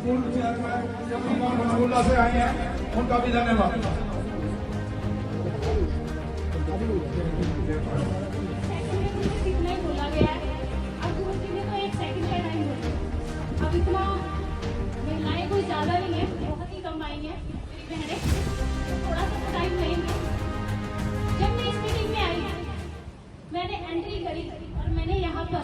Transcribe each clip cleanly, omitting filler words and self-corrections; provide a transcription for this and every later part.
पूर्व चेयरमैन से आए हैं, उनका भी धन्यवाद। बोला गया है अब गुरुजी ने तो 1 सेकंड का टाइम दिया। अब इतना महिलाएं कोई ज्यादा नहीं है, बहुत ही कम आई है मेरी बहनें, तो थोड़ा सा टाइम लेंगे। जब मैं इस मीटिंग में आई मैंने एंट्री करी और मैंने यहाँ पर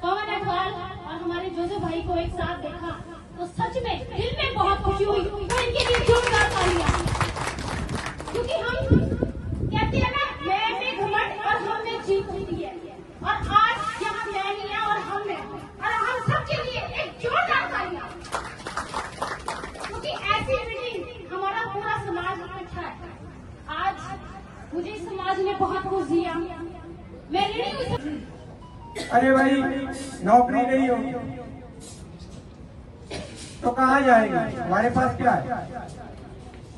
पवन अग्रवाल और हमारे जोसेफ भाई को एक साथ देखा तो सच में दिल में बहुत खुशी हुई। तो इनके लिए जोरदार तालियां, क्योंकि हम कहते हैं ना मैं में घमंड और हम में जीत होती है, और आज यहाँ मैं नहीं है और हम हैं, और हम सबके लिए एक जोरदार तालियां, क्योंकि ऐसी मीटिंग हमारा पूरा समाज इकट्ठा है। आज मुझे समाज ने बहुत कुछ दिया, मैं ऋणी हूँ। अरे भाई नौकरी नहीं होगी तो कहाँ जाएंगे? हमारे पास क्या है?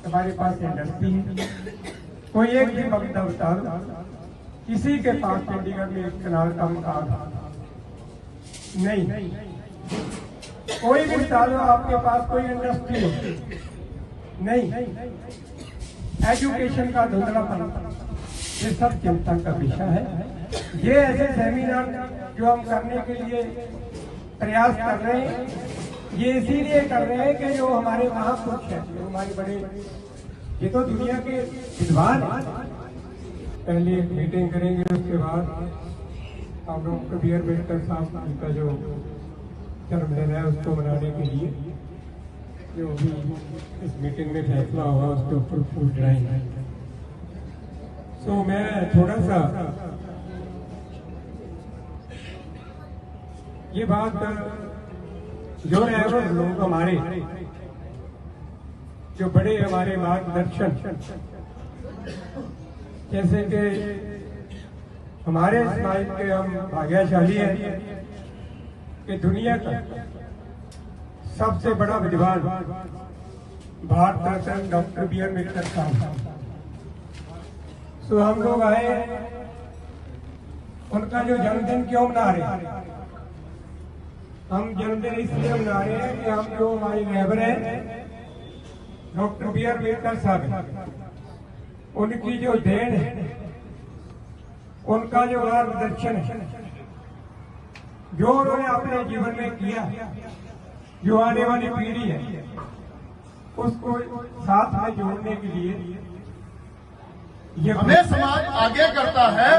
हमारे पास इंडस्ट्री है। कोई एक भी बगीचा बता दो, किसी के पास चंडीगढ़ में एक कनाल का मकान नहीं, कोई भी बता दो आपके पास कोई इंडस्ट्री नहीं, एजुकेशन का धुंधलापन, ये सब चिंता का विषय है। ये ऐसे सेमिनार जो हम करने के लिए प्रयास कर रहे हैं, ये इसीलिए कर रहे हैं कि जो हमारे महापुरुष हैं, जो हमारे बड़े, ये तो दुनिया के विद्वान हैं। पहले एक मीटिंग करेंगे, उसके बाद हम लोग कबीर अम्बेडकर साहब का जो जन्मदिन है उसको मनाने के लिए जो भी इस मीटिंग में फैसला होगा उसके ऊपर फूल चढ़ाएंगे। तो मैं थोड़ा सा ये बात जो है वो लोग हमारे जो बड़े हमारे मार्गदर्शन, जैसे कि हमारे समाज के हम भाग्यशाली हैं कि दुनिया का सबसे बड़ा विद्वान Bharat Ratna doctor B are Ambedkar साहब। तो हम लोग आए, उनका जो जन्मदिन क्यों मना रहे हैं? हम जन्मदिन इसलिए मना रहे हैं कि हम जो हमारी नेबर है डॉक्टर बी आर अम्बेडकर साहब, उनकी जो देन है, उनका जो मार्गदर्शन है, जो उन्होंने अपने जीवन में किया, जो आने वाली पीढ़ी है उसको साथ में जोड़ने के लिए ये हमें समाज आगे करता है,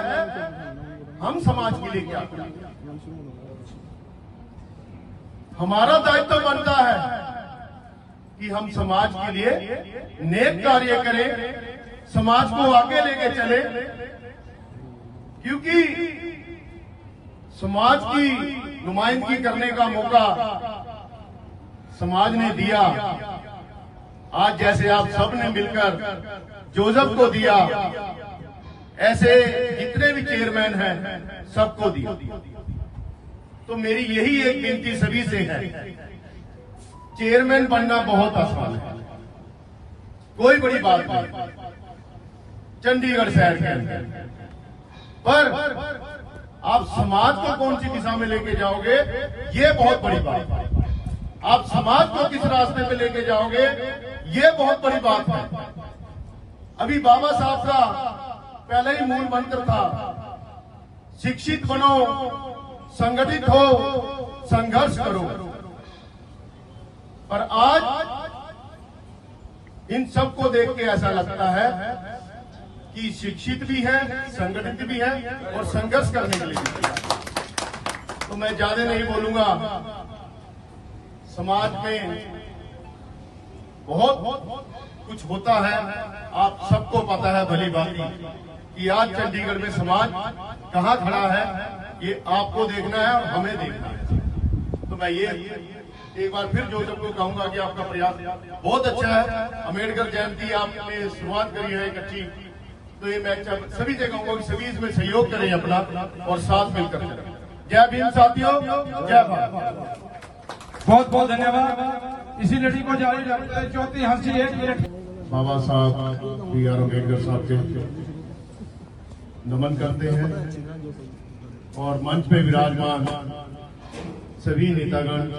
हम समाज के लिए क्या करें? हमारा दायित्व बनता है कि हम समाज के लिए नेक कार्य करें, समाज को आगे लेके चले, क्योंकि समाज की नुमाइंदगी करने का मौका समाज ने दिया। आज जैसे आप सब ने मिलकर जोसेफ को दिया, ऐसे जितने भी चेयरमैन हैं सबको दिया। तो मेरी यही एक विनती सभी से है, चेयरमैन बनना बहुत आसान है, कोई बड़ी बात नहीं चंडीगढ़ शहर के अंदर, पर आप समाज को कौन सी दिशा में लेके जाओगे ये बहुत बड़ी बात है। आप समाज को किस रास्ते पे लेके जाओगे ये बहुत बड़ी बात है। अभी बाबा साहब का पहले ही मूल मंत्र था, शिक्षित बनो, संगठित हो, संघर्ष करो। पर आज इन सबको देख के ऐसा लगता है कि शिक्षित भी है, संगठित भी है और संघर्ष करने के लिए भी है। तो मैं ज्यादा नहीं बोलूंगा, समाज में बहुत कुछ होता है, आप सबको पता है भली भांति कि आज चंडीगढ़ में समाज कहां खड़ा है, ये आपको देखना है और हमें देखना है। तो मैं ये एक बार फिर जोसेफ को कहूंगा कि आपका प्रयास बहुत अच्छा है। अम्बेडकर जयंती आपने शुरुआत करी है एक अच्छी, तो ये मैं सभी से कहूंगा कि सभी इसमें सहयोग करें अपना और साथ मिलकर चलें। जय भीम साथियों, जय भारत। बहुत बहुत धन्यवाद। इसी लड़ी को जारी रखते हैं। चौथी हंसी 1 मिनट। बाबा साहब बी आर अम्बेडकर साहब के नमन करते हैं और मंच पे विराजमान सभी नेतागण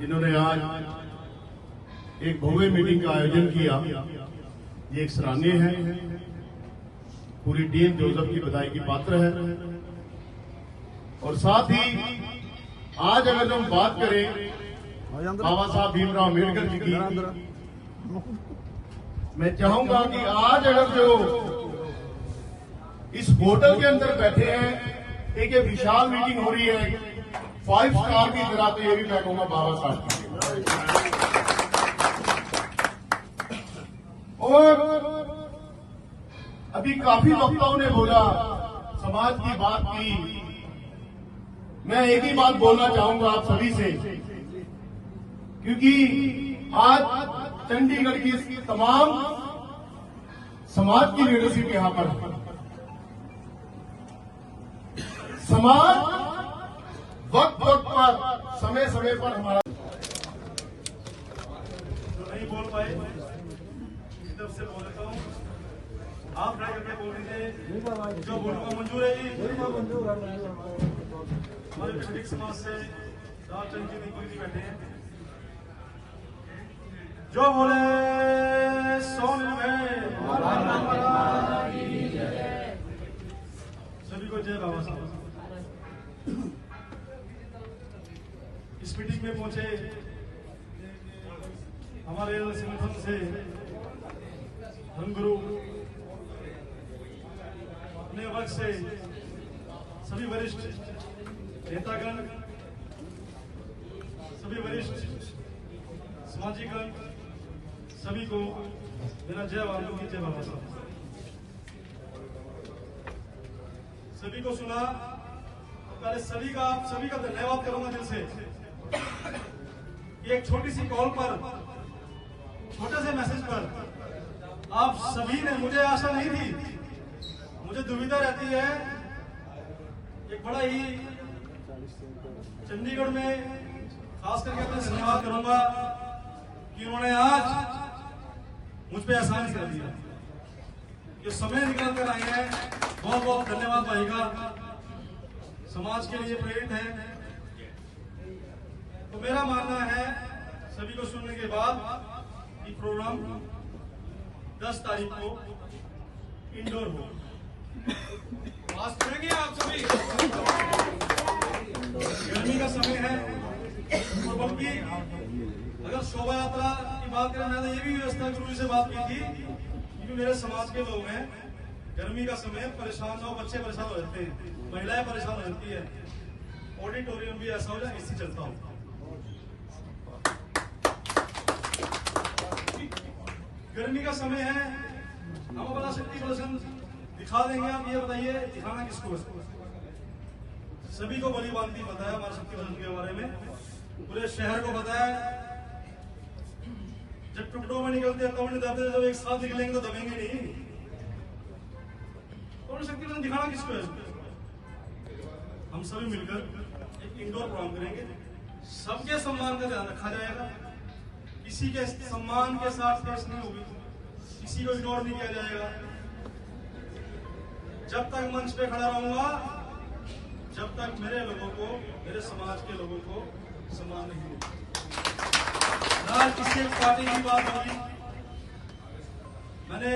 जिन्होंने आज एक भव्य मीटिंग का आयोजन किया, ये एक सराहनीय है। पूरी टीम जोसेफ की बधाई की पात्र है। और साथ ही आज अगर हम बात करें बाबा साहब भीमराव अम्बेडकर जी की, मैं चाहूंगा कि आज अगर जो इस होटल के अंदर बैठे हैं, एक ये विशाल मीटिंग हो रही है 5 स्टार की तरह, तो ये भी मैं कहूंगा बाबा साहब की। और अभी काफी वक्ताओं ने बोला, समाज की बात की, मैं एक ही बात बोलना चाहूंगा आप सभी से, क्योंकि आज चंडीगढ़ की तमाम समाज की लीडरशिप यहां पर है। समाज वक्त वक्त पर, समय समय पर हमारा नहीं बोल पाए, तरफ से बोल देता हूँ, आप ट्राई करके बोल दीजिए। जो बोलूंगा मंजूर है जी? हमारे वैदिक समाज से रामचंद्र जी निकुल जी बैठे हैं। जो बोले सोन सभी को जय बाबा साहब। इस मीटिंग में पहुंचे हमारे संगठन से धर्मगुरु, अपने वर्ग से सभी वरिष्ठ नेतागण, सभी वरिष्ठ सामाजिकगण, सभी को मेरा जय वाल्मीकि, जय बाबा साहब। सभी को सुना, पहले सभी का धन्यवाद करूंगा दिल से। एक छोटी सी कॉल पर, छोटे से मैसेज पर आप सभी ने, मुझे आशा नहीं थी, मुझे दुविधा रहती है, एक बड़ा ही चंडीगढ़ में खास करके अपने धन्यवाद करूंगा कि उन्होंने आज मुझ पे एहसान कर दिया, जो समय निकाल कर आए हैं। बहुत बहुत धन्यवाद भाईगा, समाज के लिए प्रेरित है। तो मेरा मानना है सभी को सुनने के बाद कि प्रोग्राम 10 तारीख को इंडोर हो। पास करेंगे आप सभी। गर्मी का समय है, और बल्कि अगर शोभा यात्रा की बात करें, मैंने ये भी व्यवस्था गुरु जी से बात की थी, क्योंकि मेरे समाज के लोग हैं, गर्मी का समय परेशान हो, बच्चे परेशान हो जाते हैं, महिलाएं परेशान हो जाती है, ऑडिटोरियम भी ऐसा हो जाए, इससे चलता हूं। गर्मी का समय है, हम अपना शक्ति प्रदर्शन दिखा देंगे। आप ये बताइए दिखाना किसको है? सभी को भली भांति पता है हमारे शक्ति प्रदर्शन के बारे में, पूरे शहर को पता है। जब टुकड़ों में निकलते हैं तब नहीं दबते, जब एक साथ निकलेंगे तो दबेंगे नहीं। तो शक्ति प्रदर्शन दिखाना किसको है? हम सभी मिलकर एक इंडोर प्रोग्राम करेंगे, सबके सम्मान का ध्यान रखा जाएगा, किसी के सम्मान के साथ पेश नहीं होगी, किसी को इग्नोर नहीं किया जाएगा। जब तक मंच पे खड़ा रहूंगा, जब तक मेरे लोगों को, मेरे समाज के लोगों को सम्मान नहीं मिलेगा। ना किसी पार्टी की बात होगी। मैंने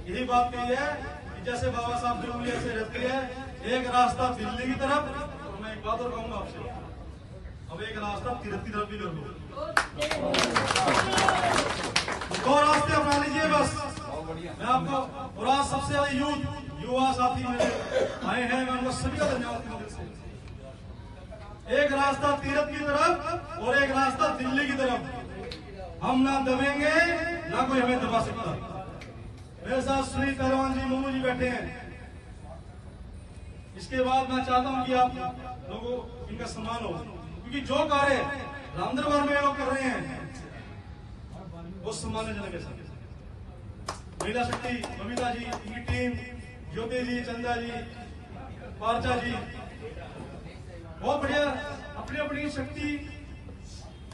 यही बात कही है कि जैसे बाबा साहब की उंगली ऐसे रहती है, एक रास्ता दिल्ली की तरफ, और मैं एक बात और कहूंगा आपसे, अब एक रास्ता तीरथ की तरफ भी कर लो। 2 रास्ते अपना लीजिए बस। मैं आपको, और आज सबसे ज्यादा युवा साथी मेरे आए हैं, मैं उनको सभी का धन्यवाद करना दिल से। एक रास्ता तीरथ की तरफ और एक रास्ता दिल्ली की तरफ। हम ना दबेंगे, ना कोई हमें दबा सकता। मेरे साथ श्री पहलवान जी, मोनू जी बैठे हैं। इसके बाद मैं चाहता हूं कि आप लोगों इनका सम्मान हो, क्योंकि जो कार्य रामदरबार में लोग कर रहे हैं वो सम्मानजनक है। महिला शक्ति, बबीता जी, इनकी टीम, ज्योति जी, चंदा जी, पार्चा जी, बहुत बढ़िया अपनी अपनी शक्ति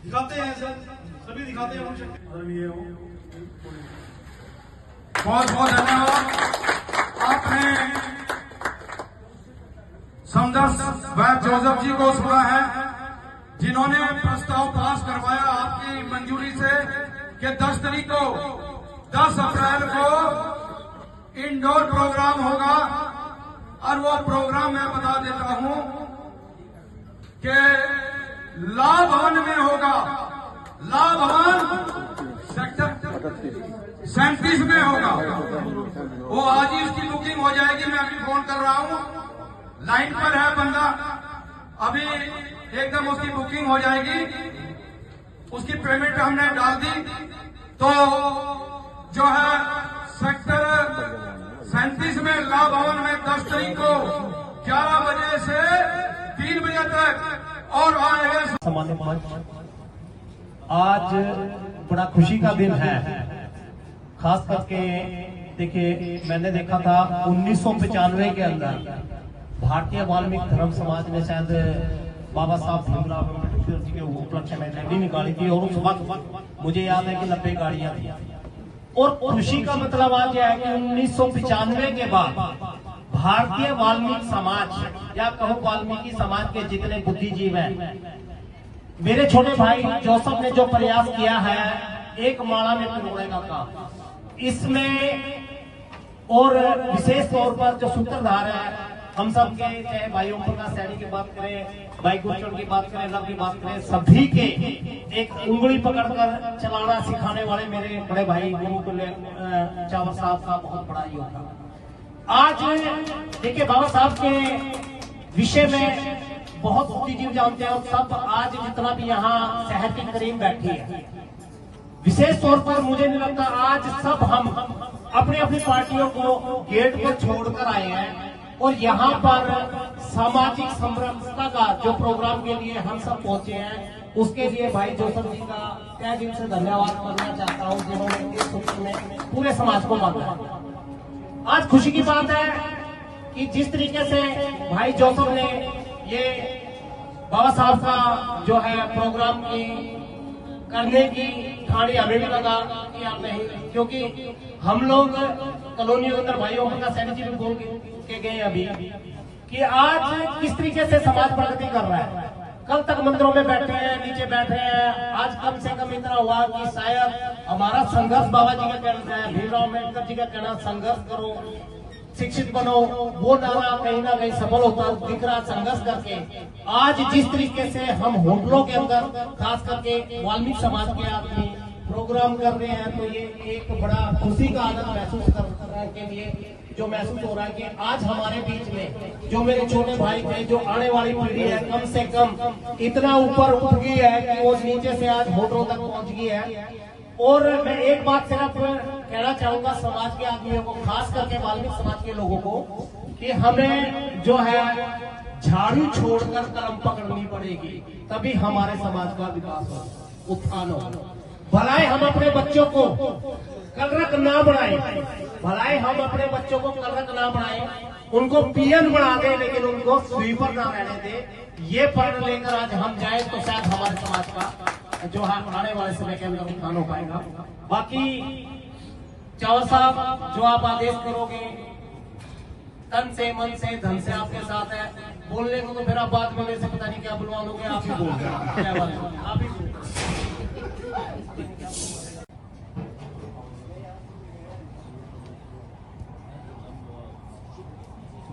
दिखाते हैं सर, सभी दिखाते हैं अपनी शक्ति। बहुत बहुत धन्यवाद। आप कहें समदर्श भाई जोसेफ जी को सुना है, जिन्होंने प्रस्ताव पास करवाया आपकी मंजूरी से कि 10 तारीख को 10 अप्रैल को इंडोर प्रोग्राम होगा। और वो प्रोग्राम मैं बता देता हूं कि ला भवन में होगा। ला भवन सेक्टर 37 में होगा। वो आज ही उसकी बुकिंग हो जाएगी। मैं अभी फोन कर रहा हूं, लाइन पर है बंदा, अभी एकदम उसकी बुकिंग हो जाएगी। उसकी पेमेंट हमने डाल दी। तो जो है सेक्टर 37 में ला भवन में 10 तारीख को 11 बजे से 3 बजे तक और आएगा। सम्मानित मंच, आज बड़ा खुशी का दिन है। खास करके देखिए, मैंने देखा था 1995 के अंदर भारतीय वाल्मीकि धर्म समाज ने शायद बाबा साहब भीमराव अम्बेडकर जी के उपलक्ष्य में रैली निकाली थी और उस वक्त मुझे याद है कि 90 गाड़ियां थी। और खुशी का मतलब आज यह है कि 1995 के बाद भारतीय वाल्मीकि समाज या कहो वाल्मीकि समाज के जितने बुद्धिजीव हैं, मेरे छोटे भाई जोसेफ ने जो प्रयास किया है एक माला में पिरोने का काम, इसमें और विशेष तौर पर जो सूत्रधार है हम सब के, चाहे भाई ओम प्रकाश सैनी की बात करें, भाई गुरचरण की बात करें, लव की बात करें, सभी के एक उंगली पकड़कर चलाना सिखाने वाले मेरे बड़े भाई गुरु चावर साहब का बहुत बड़ा योगदान। आज देखिए, बाबा साहब के विषय में बहुत बुद्धिजीव जानते हैं और सब आज जितना भी यहाँ शहर के करीब बैठी है, विशेष तौर पर मुझे नहीं लगता आज सब हम अपनी अपनी पार्टियों को गेट पर छोड़कर आए हैं और यहाँ पर सामाजिक समरसता का जो प्रोग्राम के लिए हम सब पहुंचे हैं, उसके लिए भाई जोसेफ जी का तहे दिल से धन्यवाद करना चाहता हूँ, जिन्होंने इस सूत्र में पूरे समाज को बांधा है। आज खुशी की बात है कि जिस तरीके से भाई जोसेफ ने ये बाबा साहब का जो है प्रोग्राम की करने की ठानी हमें भी लगा कि आप नहीं, क्योंकि हम लोग कॉलोनी के अंदर भाई ओम प्रकाश सैनी जी भी बोल के गए अभी कि आज किस तरीके से समाज प्रगति कर रहा है। कल तक मंदिरों में बैठे हैं, नीचे बैठे हैं, आज कम से कम इतना हुआ कि शायद हमारा संघर्ष, बाबा जी का कहना है, भीमराव अम्बेडकर जी का कहना, संघर्ष करो, शिक्षित बनो, वो नारा कहीं ना कहीं सफल होता दिख रहा संघर्ष करके। आज जिस तरीके से हम होटलों के अंदर खास करके वाल्मीकि समाज के आदमी प्रोग्राम कर रहे हैं, तो ये एक बड़ा खुशी का आनंद महसूस करने के लिए जो महसूस हो रहा है कि आज हमारे बीच में जो मेरे छोटे भाई थे, जो आने वाली पीढ़ी है कम से कम इतना ऊपर उठ गई है कि वो नीचे से आज होटलों तक पहुंच गई है। और मैं एक बात सिर्फ कहना चाहूंगा समाज के आदमियों को, खास करके वाल्मीकि समाज के लोगों को, कि हमें जो है झाड़ू छोड़कर कलम पकड़नी पड़ेगी, तभी हमारे समाज का विकास हो, उत्थान हो। भलाई हम अपने बच्चों को कलरक ना बनाए, भलाई हम अपने बच्चों को कलरक ना बनाए, उनको पीएन बना दे लेकिन उनको स्वीपर ना रहने दे। ये पढ़ लेकर आज हम जाए तो शायद हमारे समाज का जो है आने वाले समय के अंदर उत्थान हो पाएगा। बाकी चावर साहब, जो आप आदेश करोगे तन से, मन से, धन से आपके साथ है। बोलने को तो फिर आप बाद में मेरे से पता नहीं क्या बुलवा लोगे, आप ही बोल रहे, आप ही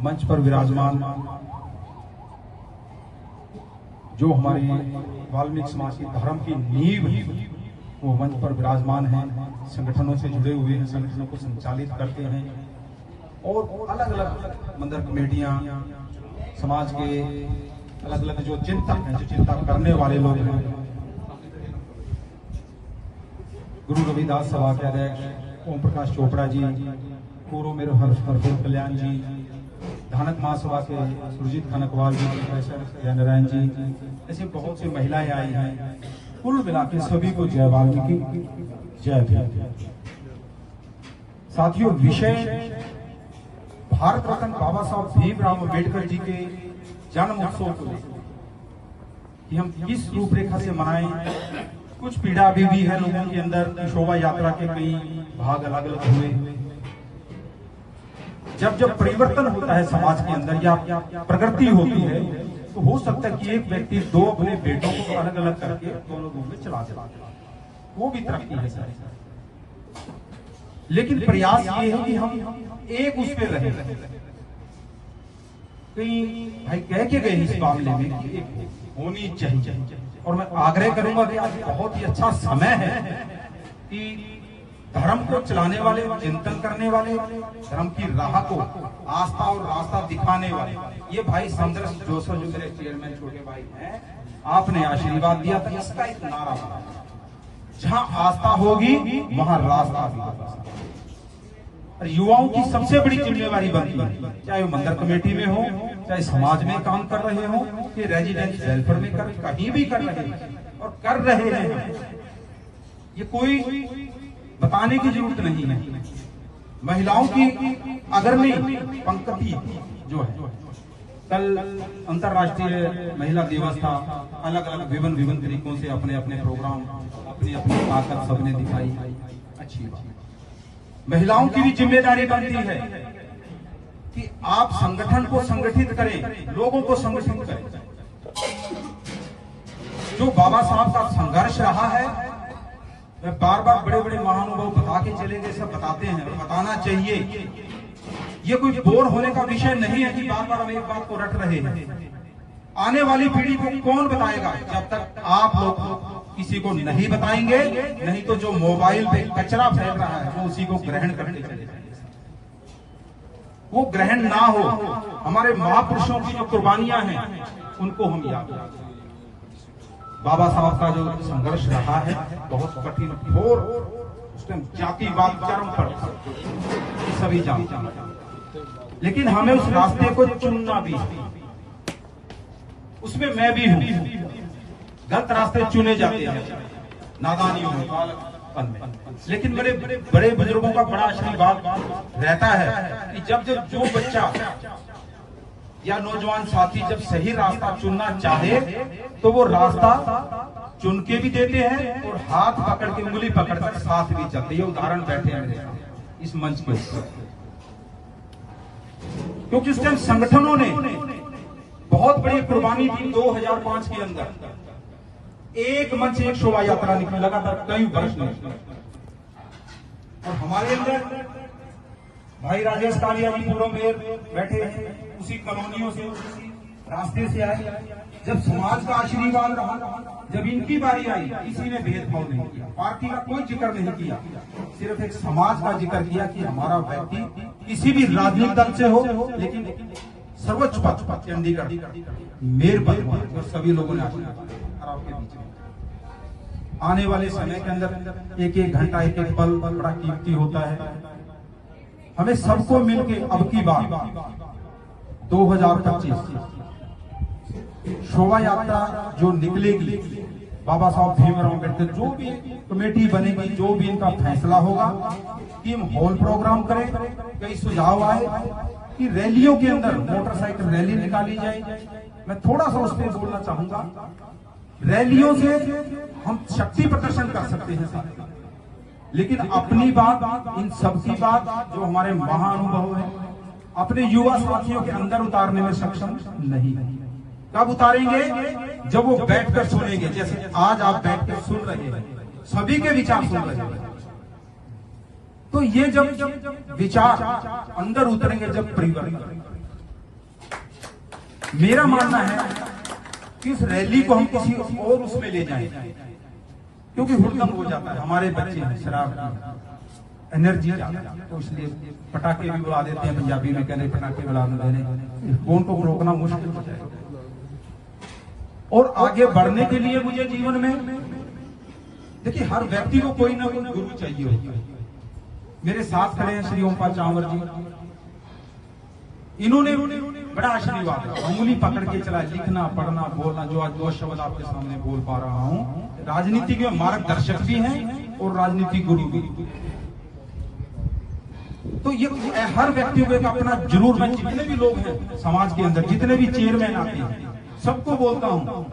मंच पर विराजमान जो हमारे वाल्मीकि समाज की धर्म की नींव है, वो मंच पर विराजमान हैं, संगठनों से जुड़े हुए हैं, संगठनों को संचालित करते हैं और अलग अलग मंदिर कमेटियां, समाज के अलग अलग जो चिंतक हैं, जो चिंता करने वाले लोग हैं, गुरु रविदास सभा के अध्यक्ष ओम प्रकाश चोपड़ा जी, पूर्व मेरे हरफुल कल्याण जी, धानक महासभा के सुरजीत खनकवाल जी, प्रोफेसर जयनारायण जी, ऐसे बहुत सी महिलाएं आई हैं। कुल मिला के सभी को जय वाल्मीकि, जय भीम। साथियों, विषय भारत रत्न बाबा साहब भीमराव अम्बेडकर जी के जन्म उत्सव को लेकर कि हम किस रूपरेखा से मनाएं। कुछ पीड़ा अभी भी है लोगों के अंदर। शोभा यात्रा के कई भाग अलग अलग हुए, जब जब परिवर्तन होता है समाज के अंदर या प्रगति होती है, तो हो सकता है कि एक व्यक्ति दो अपने बेटों को अलग अलग करके दोनों रूम में चला जाए, वो भी तरक्की है सर। लेकिन प्रयास ये है कि हम एक उस पे रहे। कहीं भाई कह के गए इस मामले में कि एक होनी चाहिए, और मैं आग्रह करूंगा कि आज बहुत ही अच्छा समय है कि धर्म को चलाने वाले, चिंतन करने वाले, धर्म की राह को आस्था और रास्ता दिखाने वाले ये भाई समदर्श जोसफ जो मेरे चेयरमैन छोटे भाई हैं, आपने आशीर्वाद दिया था। इसका एक नारा था, जहां आस्था होगी वहां रास्ता भी होगा। और युवाओं की सबसे बड़ी जिम्मेवारी बनती है, चाहे वो मंदिर कमेटी में हो, चाहे समाज में काम कर रहे हो, कि रेजिडेंस वेलफेयर में कर, कहीं भी कर रहे हैं और कर रहे हैं, ये कोई बताने की जरूरत नहीं है। महिलाओं की अग्रणी पंक्ति जो है, कल अंतर्राष्ट्रीय महिला दिवस था, अलग अलग विभिन्न तरीकों से अपने अपने प्रोग्राम, अपनी अपनी ताकत सबने दिखाई, अच्छी बात। महिलाओं की भी जिम्मेदारी बनती है कि आप संगठन को संगठित करें, लोगों को संगठित करें। जो बाबा साहब का संघर्ष रहा है, मैं बार बार बड़े बड़े महानुभाव बता के चले गए, सब बताते हैं और बताना चाहिए। ये कोई बोर होने का विषय नहीं है कि बार बार हम एक बात को रट रहे हैं। आने वाली पीढ़ी को कौन बताएगा जब तक आप लोग किसी को नहीं बताएंगे? नहीं तो जो मोबाइल पे कचरा फैल रहा है वो उसी को ग्रहण करते चले जाएंगे। वो ग्रहण ना हो, हमारे महापुरुषों की जो कुर्बानियां हैं उनको हम याद करें। बाबा साहब का जो संघर्ष रहा है बहुत कठिन, घोर, उस टाइम जातिवाद चरम पर सभी जानते हैं, लेकिन हमें उस रास्ते को चुनना भी है। उसमें मैं भी हूं। गलत रास्ते चुने जाते हैं नादानियों में, बालकपन में, लेकिन मेरे बड़े बुजुर्गों का बड़ा आशीर्वाद रहता है कि जब जब जो बच्चा या नौजवान साथी जब सही रास्ता चुनना चाहे तो वो रास्ता चुन के भी देते हैं और हाथ पकड़ के, उंगली पकड़ कर साथ भी चलते। ये उदाहरण बैठे हैं मेरे इस मंच पे, क्योंकि उस टाइम संगठनों ने बहुत बड़ी कुर्बानी दी। 2005 के अंदर एक मंच, एक शोभा यात्रा निकली लगातार कई वर्ष में, और हमारे अंदर भाई राजेश कालिया जी पूर्व मेयर बैठे हैं, उसी कॉलोनियों से, उसी रास्ते से आए। जब समाज का आशीर्वाद रहा, जब इनकी बारी आई, किसी ने भेदभाव नहीं किया, पार्टी का कोई जिक्र नहीं किया, सिर्फ एक समाज का जिक्र किया कि हमारा व्यक्ति किसी भी राजनीतिक दल से हो, लेकिन सर्वोच्च पद चंडीगढ़ मेयर पद, जो सभी लोगों ने आशीर्वाद के बीच में। आने वाले समय के अंदर एक एक घंटा, एक एक पल बड़ा कीमती होता है। हमें सबको मिलकर अब की बार 2025 शोभा यात्रा जो निकलेगी, बाबा साहब भीमराव अम्बेडकर, जो भी कमेटी बनेगी, जो भी इनका फैसला होगा कि हम हॉल प्रोग्राम करें। कई सुझाव आए कि रैलियों के अंदर मोटरसाइकिल रैली निकाली जाए। मैं थोड़ा सा उस पर बोलना चाहूंगा। रैलियों से हम शक्ति प्रदर्शन कर सकते हैं, लेकिन अपनी बात, इन सबकी बात जो हमारे महाअनुभव है, अपने युवा साथियों के अंदर उतारने में सक्षम नहीं है। कब उतारेंगे? जब वो बैठकर सुनेंगे, जैसे आज आप बैठकर सुन रहे हैं, सभी के विचार सुन रहे हैं। तो ये जब विचार अंदर उतरेंगे, जब परिवर्तन, मेरा मानना है कि इस रैली को हम किसी और उसमें ले जाएं, क्योंकि हुड़दंग हो जाता है। हमारे बच्चे हैं, शराब एनर्जी, तो इसलिए पटाखे भी उड़ा देते हैं। पंजाबी में कहने पटाखे उड़ाने देने, फोन को रोकना मुश्किल हो जाएगा। और आगे बढ़ने के लिए मुझे जीवन में, देखिए, हर व्यक्ति को कोई ना कोई गुरु चाहिए होता है। मेरे साथ खड़े हैं श्री ओमपाल चांवर जी, इन्होंने बड़ा आशीर्वाद, उंगली पकड़ के चला, लिखना, पढ़ना, बोलना, जो आज 2 शब्द आपके सामने बोल पा रहा हूं। राजनीति के मार्गदर्शक भी हैं और राजनीतिक गुरु भी। तो ये हर व्यक्ति को एक अपना जरूर, मैं जितने भी लोग हैं समाज के अंदर, जितने भी चेयरमैन आते हैं, सबको बोलता हूं,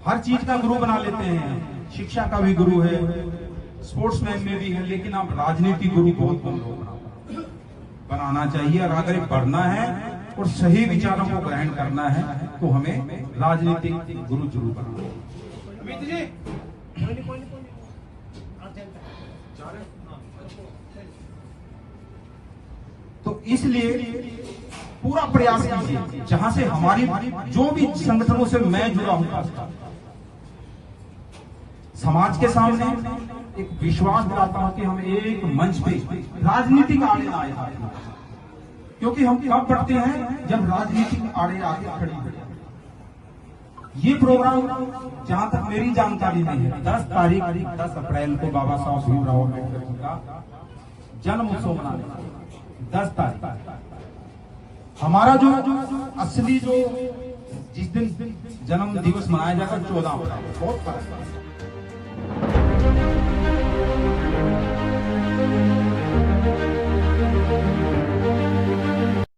हर चीज का गुरु बना लेते हैं। शिक्षा का भी गुरु है, स्पोर्ट्समैन में भी है, लेकिन आप राजनीतिक गुरु बहुत कम लोग बनाते हैं। बनाना चाहिए। और आगे बढ़ना है और सही विचारों को ग्रहण करना है तो हमें राजनीतिक गुरु जरूर बनना है। तो इसलिए पूरा प्रयास कीजिए, जहां से हमारी जो भी संगठनों से मैं जुड़ा हूं, समाज के सामने एक विश्वास दिलाता हूं कि हम एक मंच पे राजनीतिक आड़े आए, क्योंकि हम कब बढ़ते हैं जब राजनीतिक आड़े आके खड़ी हो। ये प्रोग्राम जहां तक मेरी जानकारी में है 10 अप्रैल को बाबा साहब भीमराव अम्बेडकर जी का जन्म उत्सव मनाने 10 तारीख। हमारा जो असली जो जिस दिन जन्म दिवस मनाया जाएगा 14 अप्रैल, बहुत फर्क है।